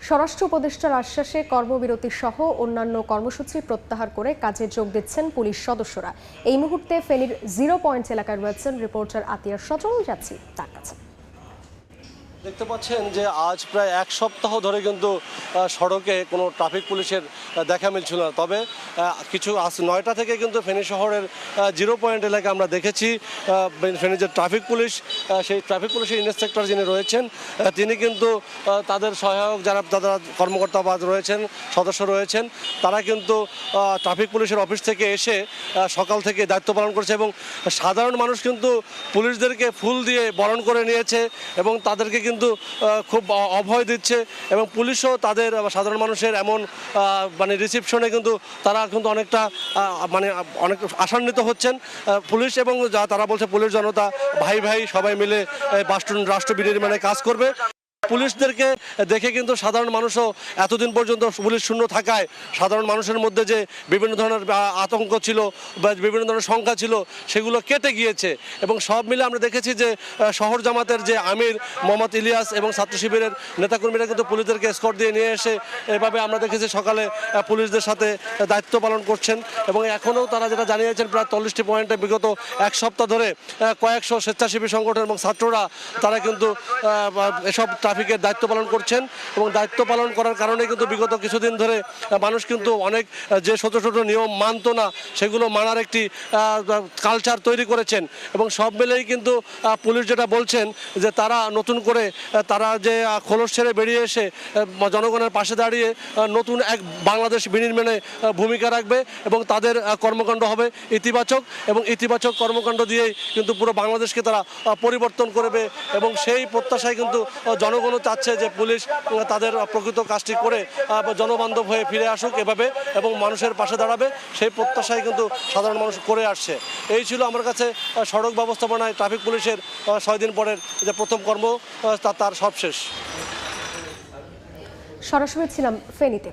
স্বরাষ্ট্র উপদেষ্টার আশ্বাসে কর্মবিরতি সহ অন্যান্য কর্মসূচি প্রত্যাহার করে কাজে যোগ দিচ্ছেন পুলিশ সদস্যরা। এই মুহূর্তে ফেনীর 0 পয়েন্ট এলাকায় রয়েছেন রিপোর্টার আতিয়ার সজল। যাচ্ছি তার কাছে। দেখতে পাচ্ছেন যে আজ প্রায় এক সপ্তাহ ধরে কিন্তু সড়কে কোনো ট্রাফিক পুলিশের দেখা মিলছিল না। তবে কিছু 9টা থেকে কিন্তু ফেনী শহরের 0 পয়েন্ট এলাকায় আমরা দেখেছি ফেনীর যে ট্রাফিক পুলিশ, সেই ট্রাফিক পুলিশের ইন্সপেক্টর যিনি রয়েছেন তিনি কিন্তু তাদের সহায়ক যারা কর্মকর্তা বা রয়েছেন, সদস্য রয়েছেন, তারা কিন্তু ট্রাফিক পুলিশের অফিস থেকে এসে সকাল থেকে দায়িত্ব পালন করছে এবং সাধারণ মানুষ কিন্তু পুলিশদেরকে ফুল দিয়ে বরণ করে নিয়েছে এবং তাদেরকে কিন্তু খুব অভয় দিচ্ছে এবং পুলিশও তাদের সাধারণ মানুষের এমন রিসিপশনে কিন্তু তারা কিন্তু অনেকটা অনেক আশান্বিত হচ্ছেন। পুলিশ এবং তারা বলছে পুলিশ জনতা ভাই ভাই সবাই মিলে রাষ্ট্র বিনির্মাণে কাজ করবে। পুলিশদেরকে দেখে কিন্তু সাধারণ মানুষও এতদিন পর্যন্ত পুলিশ শূন্য থাকায় সাধারণ মানুষের মধ্যে যে বিভিন্ন ধরনের আতঙ্ক ছিল বা বিভিন্ন ধরনের শঙ্কা ছিল সেগুলো কেটে গিয়েছে এবং সব মিলে আমরা দেখেছি যে শহর জামাতের যে আমির মোহাম্মদ ইলিয়াস এবং ছাত্র শিবিরের নেতাকর্মীরা কিন্তু পুলিশদেরকে এসকর্ট দিয়ে নিয়ে এসে এভাবে আমরা দেখেছি সকালে পুলিশদের সাথে দায়িত্ব পালন করছেন এবং এখনও তারা যেটা জানিয়েছেন প্রায় 40টি পয়েন্টে বিগত এক সপ্তাহ ধরে কয়েকশো স্বেচ্ছাসেবী সংগঠন এবং ছাত্ররা তারা কিন্তু এসব ট্রাফিকের দায়িত্ব পালন করছেন এবং দায়িত্ব পালন করার কারণে কিন্তু বিগত কিছুদিন ধরে মানুষ কিন্তু অনেক যে ছোট ছোট নিয়ম মানত না সেগুলো মানার একটি কালচার তৈরি করেছেন এবং সব মিলেই কিন্তু পুলিশ যেটা বলছেন যে তারা নতুন করে তারা যে খোলস ছেড়ে বেরিয়ে এসে জনগণের পাশে দাঁড়িয়ে নতুন এক বাংলাদেশ বিনির্মাণে ভূমিকা রাখবে এবং তাদের কর্মকাণ্ড হবে ইতিবাচক এবং ইতিবাচক কর্মকাণ্ড দিয়েই কিন্তু পুরো বাংলাদেশকে তারা পরিবর্তন করবে এবং সেই প্রত্যাশায় কিন্তু জনগণও চাচ্ছে যে পুলিশ তাদের প্রকৃত কাজটি করে জনবান্ধব হয়ে ফিরে আসুক এভাবে এবং মানুষের পাশে দাঁড়াবে, সেই প্রত্যাশায় কিন্তু সাধারণ মানুষ করে আসছে। এই ছিল আমার কাছে সড়ক ব্যবস্থাপনায় ট্রাফিক পুলিশের 6 দিন পরের যে প্রথম কর্ম তার সবশেষ। সরাসরি ছিলাম ফেনীতে।